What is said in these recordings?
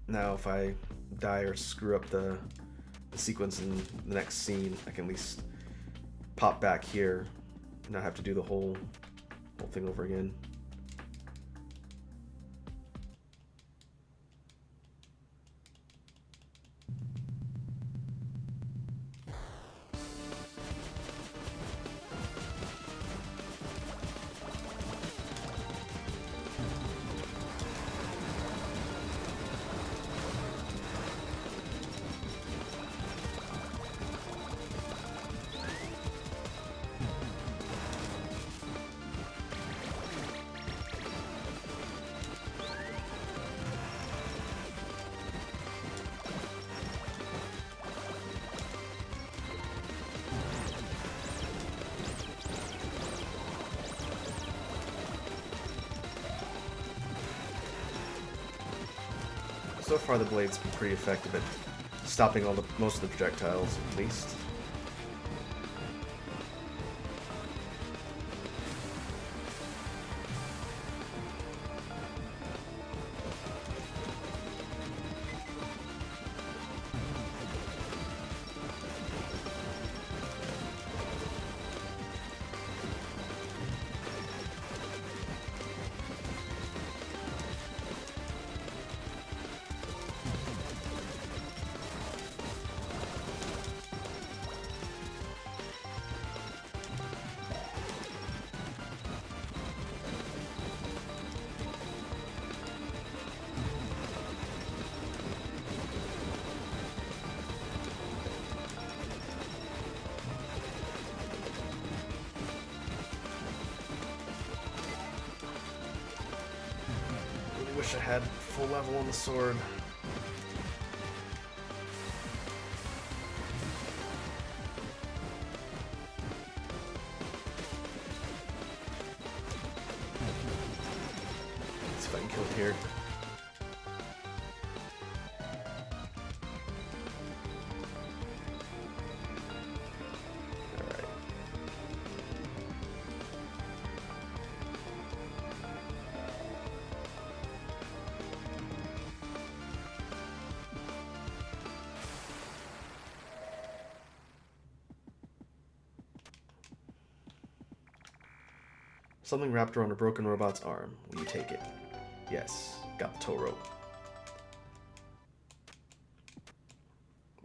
Now if I die or screw up the sequence in the next scene, I can at least pop back here and not have to do the whole thing over again. So far the blade's been pretty effective at stopping most of the projectiles, at least. Wish I had full level on the sword. Let's see if I can kill it here. Something wrapped around a broken robot's arm. Will you take it? Yes. Got the tow rope.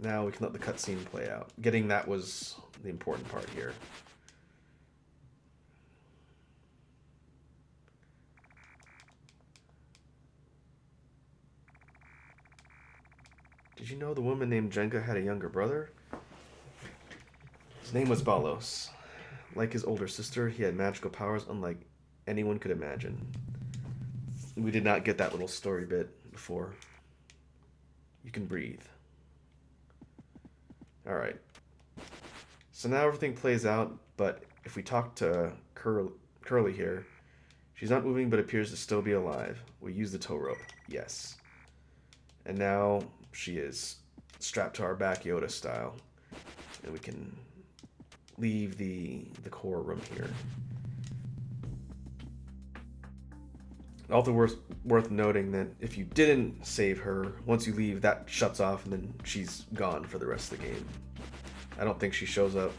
Now we can let the cutscene play out. Getting that was the important part here. Did you know the woman named Jenga had a younger brother? His name was Balos. Like his older sister, he had magical powers unlike anyone could imagine. We did not get that little story bit before. You can breathe. Alright. So now everything plays out, but if we talk to Curly here, she's not moving but appears to still be alive. We use the tow rope. Yes. And now she is strapped to our back Yoda style. And we can leave the core room here. Also worth noting that if you didn't save her, once you leave, that shuts off and then she's gone for the rest of the game. I don't think she shows up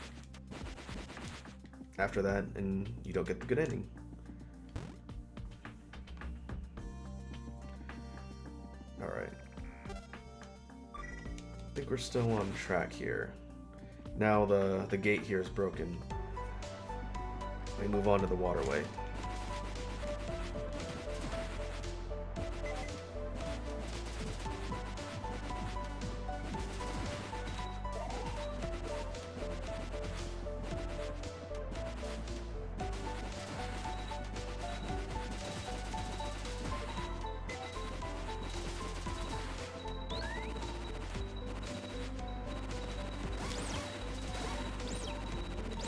after that and you don't get the good ending. Alright. I think we're still on track here. Now the gate here is broken. We move on to the waterway.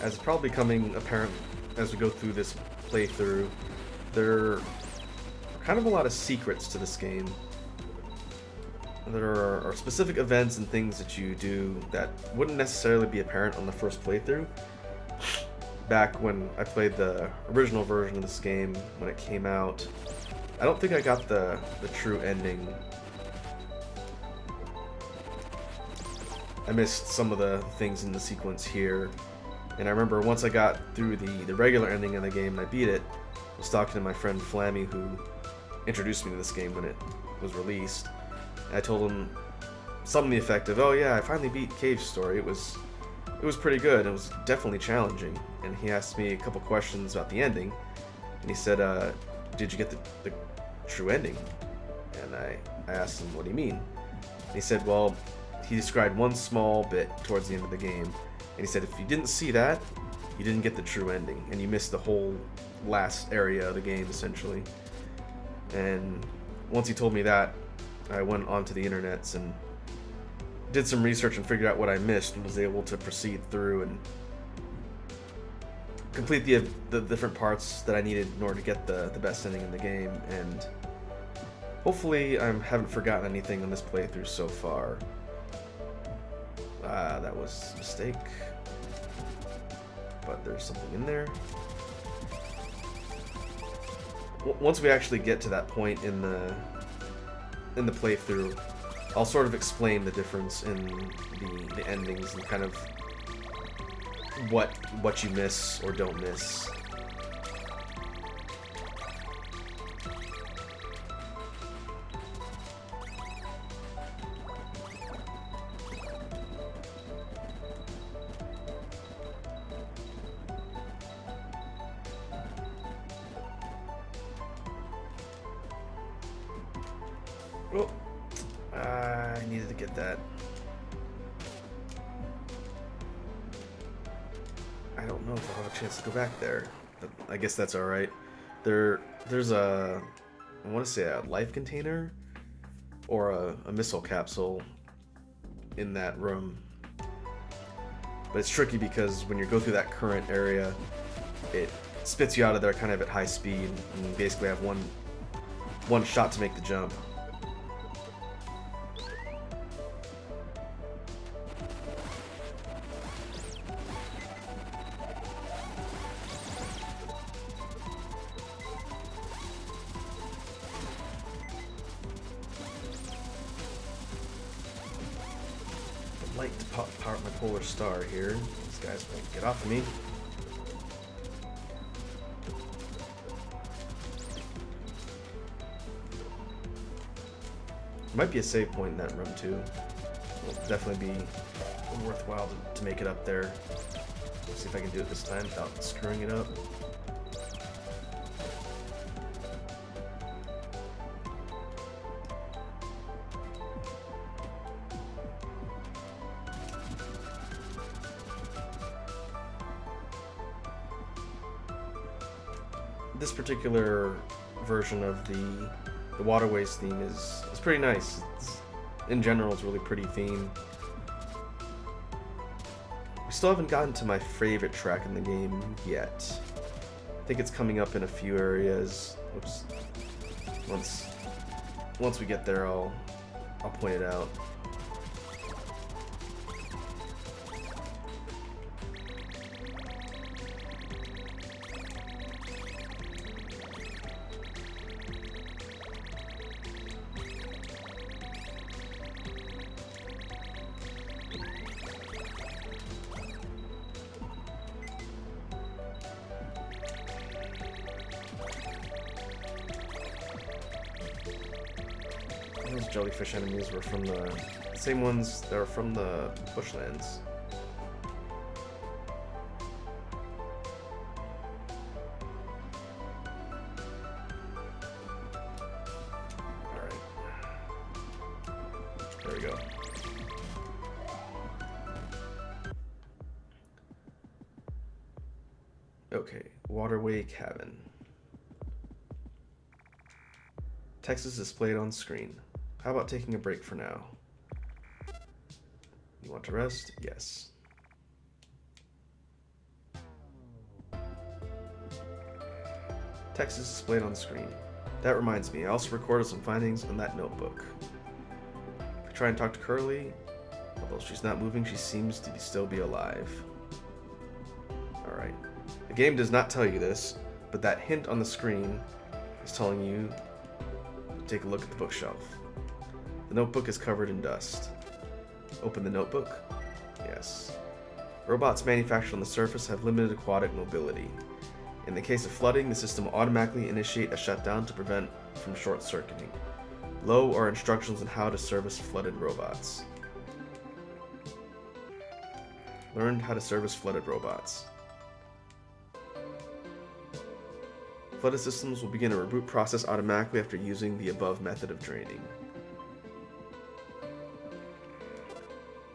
As it's probably becoming apparent as we go through this playthrough, there are kind of a lot of secrets to this game. There are specific events and things that you do that wouldn't necessarily be apparent on the first playthrough. Back when I played the original version of this game, when it came out, I don't think I got the true ending I missed some of the things in the sequence here. And I remember once I got through the regular ending of the game and I beat it, I was talking to my friend Flammy, who introduced me to this game when it was released. And I told him something to the effect of, "Oh yeah, I finally beat Cave's story. It was pretty good. It was definitely challenging." And he asked me a couple questions about the ending, and he said, "Did you get the true ending?" And I asked him, "What do you mean?" And he said, "Well, he described one small bit towards the end of the game, and he said if you didn't see that, you didn't get the true ending, and you missed the whole last area of the game, essentially." And once he told me that, I went onto the internets and did some research and figured out what I missed and was able to proceed through and complete the different parts that I needed in order to get the best ending in the game. And hopefully I haven't forgotten anything on this playthrough so far. That was a mistake, but there's something in there. Once we actually get to that point in the playthrough, I'll sort of explain the difference in the endings and kind of what you miss or don't miss. Oh, I needed to get that. I don't know if I'll have a chance to go back there, but I guess that's alright. There's a, I want to say a life container or a missile capsule in that room. But it's tricky because when you go through that current area, it spits you out of there kind of at high speed, and you basically have one shot to make the jump. Like to power up my polar star here. These guys won't get off of me. There might be a save point in that room too. It'll definitely be worthwhile to make it up there. Let's see if I can do it this time without screwing it up. This particular version of the Waterways theme is pretty nice. In general, it's a really pretty theme. We still haven't gotten to my favorite track in the game yet. I think it's coming up in a few areas. Oops. Once we get there, I'll point it out. Those jellyfish enemies were from the same ones that are from the bushlands. Alright. There we go. Okay, Waterway Cabin. Text is displayed on screen. How about taking a break for now? You want to rest? Yes. Text is displayed on screen. That reminds me, I also recorded some findings in that notebook. If we try and talk to Curly, although she's not moving, she seems to still be alive. Alright. The game does not tell you this, but that hint on the screen is telling you to take a look at the bookshelf. The notebook is covered in dust. Open the notebook. Yes. Robots manufactured on the surface have limited aquatic mobility. In the case of flooding, the system will automatically initiate a shutdown to prevent from short-circuiting. Below are instructions on how to service flooded robots. Learn how to service flooded robots. Flooded systems will begin a reboot process automatically after using the above method of draining.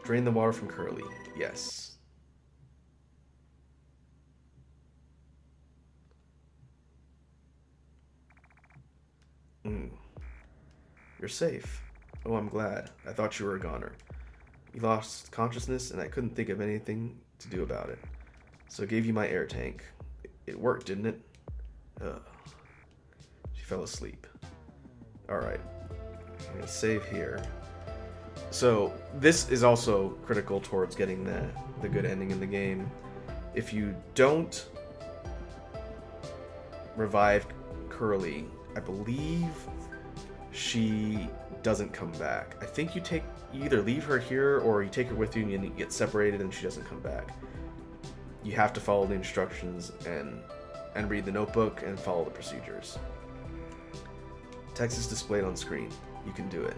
Drain the water from Curly. Yes. You're safe. Oh, I'm glad. I thought you were a goner. You lost consciousness, and I couldn't think of anything to do about it. So I gave you my air tank. It worked, didn't it? Ugh. She fell asleep. Alright. I'm going to save here. So, this is also critical towards getting the good ending in the game. If you don't revive Curly, I believe she doesn't come back. I think you either leave her here or you take her with you and you get separated and she doesn't come back. You have to follow the instructions and read the notebook and follow the procedures. Text is displayed on screen. You can do it.